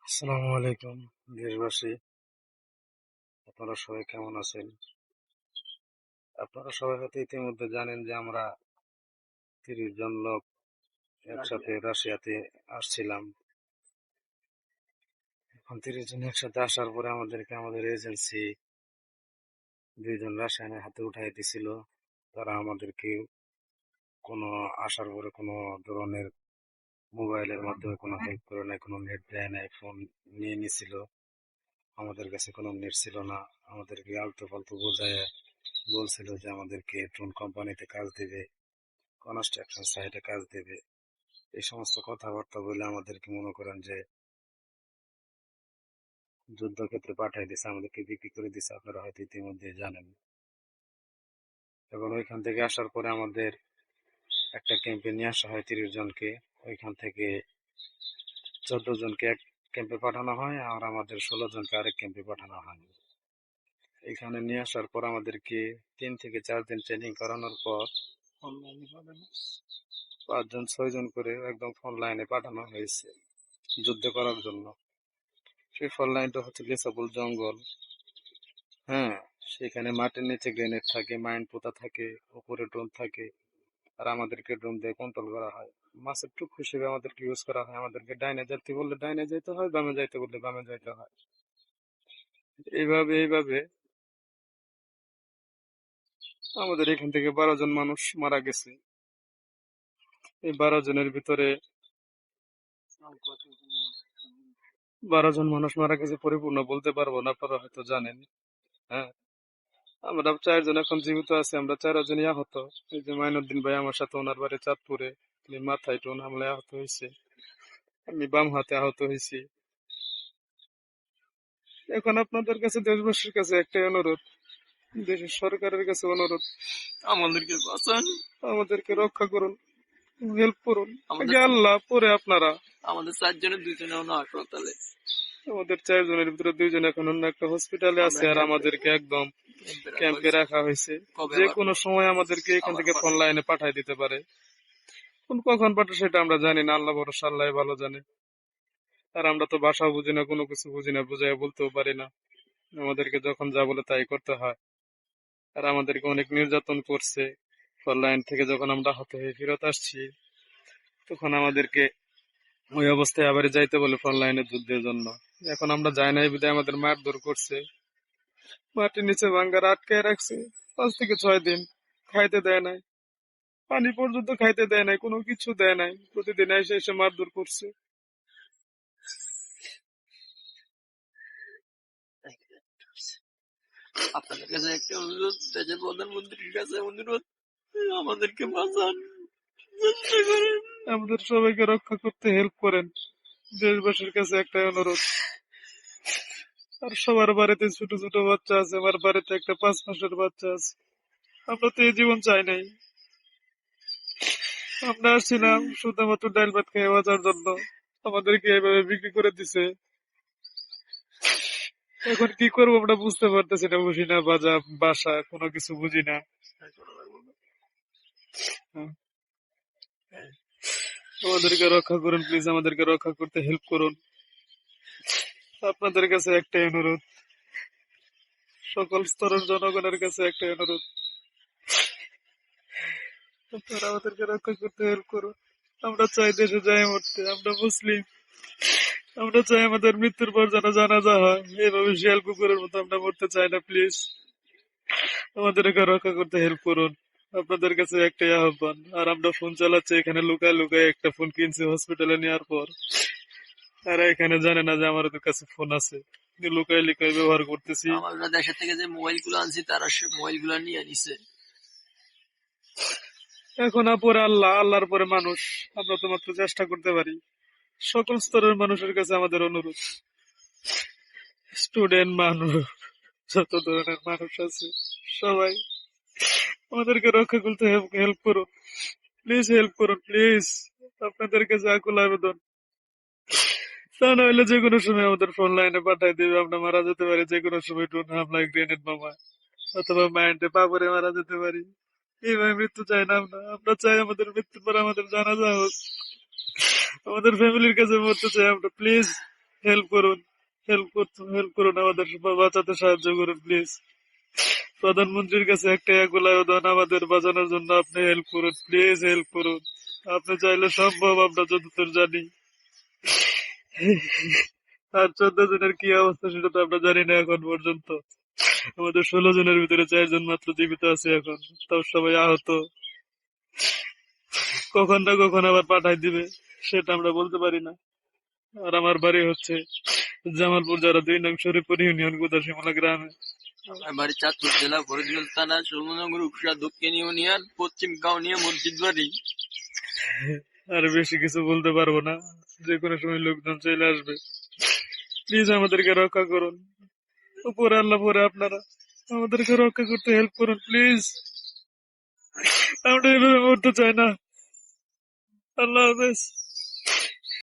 আসসালামু আলাইকুম দেশবাসী, আপনারা সবাই কেমন আছেন? আপনারা সবাই হয়তো ইতিমধ্যে জানেন যে আমরা 30 জন লোক একসাথে রাশিয়াতে আসছিলাম। এখন 30 জন একসাথে আসার পরে আমাদেরকে আমাদের এজেন্সি 2 জন রাশিয়ানের হাতে উঠাই দিছিল। তারা আমাদেরকে কোনো আসার পরে কোনো ধরনের মোবাইলের মাধ্যমে কোনো হেল্প করে নাই, কোনো নেট দেয় নাই, ফোন নিয়ে নিছিল। আমাদের কাছে কোনো নেট ছিল না। আমাদেরকে আলতু ফালতু বোঝায় বলছিল যে আমাদেরকে ড্রোন কোম্পানিতে কাজ দিবে, কনস্ট্রাকশন সাইটে কাজ দেবে। এই সমস্ত কথাবার্তা বলে আমাদেরকে মনে করেন যে যুদ্ধক্ষেত্রে পাঠিয়ে দিছে, আমাদেরকে বিক্রি করে দিছে, আপনারা হয়তো ইতিমধ্যে জানেন। এবং ওইখান থেকে আসার পরে আমাদের একটা ক্যাম্পে নিয়ে আসা হয় 30 জনকে। ওইখান থেকে 14 জনকে এক ক্যাম্পে পাঠানো হয়, আর আমাদের 16 জনকে আরেক ক্যাম্পে পাঠানো হয়। এখানে নিয়ে আসার পর আমাদেরকে 3 থেকে 4 দিন ট্রেনিং করানোর পর 5 জন 6 জন করে একদম ফোন লাইনে পাঠানো হয়েছে যুদ্ধ করার জন্য। সেই ফল লাইনটা হচ্ছে লেসাবল জঙ্গল। হ্যাঁ, সেখানে মাটির নিচে গ্রেনেড থাকে, মাইন পোতা থাকে, উপরে ড্রোন থাকে, আর আমাদেরকে ড্রোন দিয়ে কন্ট্রোল করা হয়। মাছের টুক হিসেবে আমাদেরকে ইউজ করা হয়। আমাদেরকে ডাইনে যেতে বললে ডাইনে যেতে হয়, বামে যাইতে বললে বামে যাইতে হয়। এইভাবে আমাদের এখান থেকে 12 জন মানুষ মারা গেছে। এই 12 জনের ভিতরে 12 জন মানুষ মারা গেছে পরিপূর্ণ বলতে পারবো না, আপনারা হয়তো জানেন। হ্যাঁ, আমরা 4 জন এখন জীবিত আছি, আমরা 4 জনই আহত। এই যে মাইনুদ্দিন ভাই আমার সাথে, ওনার বাড়ি চাঁদপুরে, তিনি মাথায় টোন হামলায় আহত হয়েছে, আমি বাম হাতে আহত হয়েছি। এখন আপনাদের কাছে, দেশবাসীর কাছে একটাই অনুরোধ, দেশের সরকারের কাছে অনুরোধ, আমাদেরকে বাঁচান, আমাদেরকে রক্ষা করুন, হেল্প করুন। আগে আল্লাহ, পরে আপনারা। আমাদের 4 জনের 2 জন এখনো হাসপাতালে, আমাদের 4 জনের ভিতরে 2 জন এখন অন্য একটা হসপিটালে আছে, আর আমাদেরকে একদম ক্যাম্পে রাখা হয়েছে। যে কোনো সময় আমাদেরকে এখান থেকে ফোন লাইনে পাঠাই দিতে পারে। কোন কখন পাঠায় সেটা আমরা জানি না, আল্লাহ ভরসা, আল্লাহ ভালো জানে। আর আমরা তো ভাষাও বুঝি না, কোনো কিছু বুঝি না, বুঝাই বলতেও পারি না। আমাদেরকে যখন যা বলে তাই করতে হয়। আর আমাদেরকে অনেক নির্যাতন করছে। ফোন লাইন থেকে যখন আমরা হাতে হয়ে ফেরত আসছি, তখন আমাদেরকে ওই অবস্থায় আবার যাইতে বলে ফোন লাইনে যুদ্ধের জন্য। এখন আমরা যাই নাই বিধায় আমাদের মারধর করছে, মাটির নিচে ভাঙ্গার আটকায় রাখছে 5 থেকে 6 দিন। খাইতে দেয় নাই, পানি পর্যন্ত খাইতে দেয় নাই, কোনো কিছু দেয় নাই। প্রতিদিন এসে এসে মারধর করছে। আপনাদের কাছে একটা অনুরোধ, দেশের প্রধানমন্ত্রীর কাছে অনুরোধ, আমাদেরকে বাঁচান, চেষ্টা করেন, আমাদের সবাইকে রক্ষা করতে হেল্প করেন। দেশবাসীর কাছে একটাই অনুরোধ। আর সবার বাড়িতে ছোট ছোট বাচ্চা আছে, আমার বাড়িতে একটা 5 মাসের বাচ্চা আছে। আমরা তো এই জীবন চাই নাই। আমরা আসছিলাম শুধুমাত্র ডাল ভাত খেয়ে বাঁচার জন্য, আমাদেরকে এভাবে বিক্রি করে দিছে। এখন কি করবো আমরা বুঝতে পারতেছি না, বুঝি না বাসা, কোনো কিছু বুঝি না। আমাদেরকে রক্ষা করুন প্লিজ, আমাদেরকে রক্ষা করতে হেল্প করুন। আপনাদের কাছে একটাই অনুরোধ, সকল স্তরের জনগণের কাছে একটাই অনুরোধ, আপনারা আমাদেরকে রক্ষা করতে হেল্প করুন। আমরা চাই দেশে যাই মরতে, আমরা মুসলিম। আমরা চাই আমাদের মৃত্যুর পর যেন জানাজা হয়, এভাবে শিয়াল কুকুরের মতো আমরা মরতে চাই না। প্লিজ আমাদেরকে রক্ষা করতে হেল্প করুন। আপনাদের কাছে একটাই আহ্বান। আর আমরা ফোন চালাচ্ছি এখানে লুকায় লুকায়, একটা ফোন কিনছি হসপিটালে নেওয়ার পর। তারা এখানে জানে না যে আমার কাছে ফোন আছে, লুকায় লুকায় ব্যবহার করতেছি। আমরা দেশের থেকে যে মোবাইল গুলো আনছি, তারা মোবাইল গুলো নিয়ে নিছে। এখন পরে আল্লাহ, আল্লাহর পরে মানুষ, আমরা তো মাত্র চেষ্টা করতে পারি। সকল স্তরের মানুষের কাছে আমাদের অনুরোধ, স্টুডেন্ট মানুষ, যত ধরনের মানুষ আছে, সবাই আমাদেরকে রক্ষা করতে হেল্প করুন প্লিজ, হেল্প করুন প্লিজ। আপনাদের কাছে আকুল আবেদন। তা না হলে যে কোনো সময় আমাদের ফোন লাইনে পাঠাই দিবে, আমরা মারা যেতে পারি যে কোনো সময়, ড্রোন হামলায়, গ্রেনেড বোমা, অথবা মাইন্ডে পাপড়ে মারা যেতে পারি। এইভাবে মৃত্যু চাই না আমরা। আমরা চাই আমাদের মৃত্যুর পর আমাদের জানাজা হোক, আমাদের ফ্যামিলির কাছে মরতে চাই আমরা। প্লিজ হেল্প করুন, হেল্প করুন, আমাদের বাঁচাতে সাহায্য করুন প্লিজ। প্রধানমন্ত্রীর কাছে একটা এগুলো আবেদন, আমাদের বাঁচানোর জন্য আপনি হেল্প করুন প্লিজ, হেল্প করুন। আপনি চাইলে সম্ভব, আমরা যতদূর জানি। আর 14 জনের কি অবস্থা সেটা তো আমরা জানি না এখন পর্যন্ত। আমাদের 16 জনের ভিতরে 4 জন মাত্র জীবিত আছে এখন, তাও সবাই আহত। কখন না কখন আবার পাঠাই দিবে সেটা আমরা বলতে পারি না। আর আমার বাড়ি হচ্ছে জামালপুর জেলা 2 নং শরীফপুর ইউনিয়ন গোদাসিমলা গ্রামে। আমার বাড়ি চাঁদপুর জেলা ফরিদগঞ্জ থানা সুরমনগর উপজেলা দক্ষিণ ইউনিয়ন পশ্চিম কাউনিয়া মসজিদ বাড়ি। আর বেশি কিছু বলতে পারবো না, যে কোনো সময় লোকজন চলে আসবে। প্লিজ আমাদেরকে রক্ষা করুন, উপরে আল্লাহ পরে আপনারা আমাদেরকে রক্ষা করতে হেল্প করুন প্লিজ। আমরা এভাবে মরতে চাই না। আল্লাহ হাফেজ।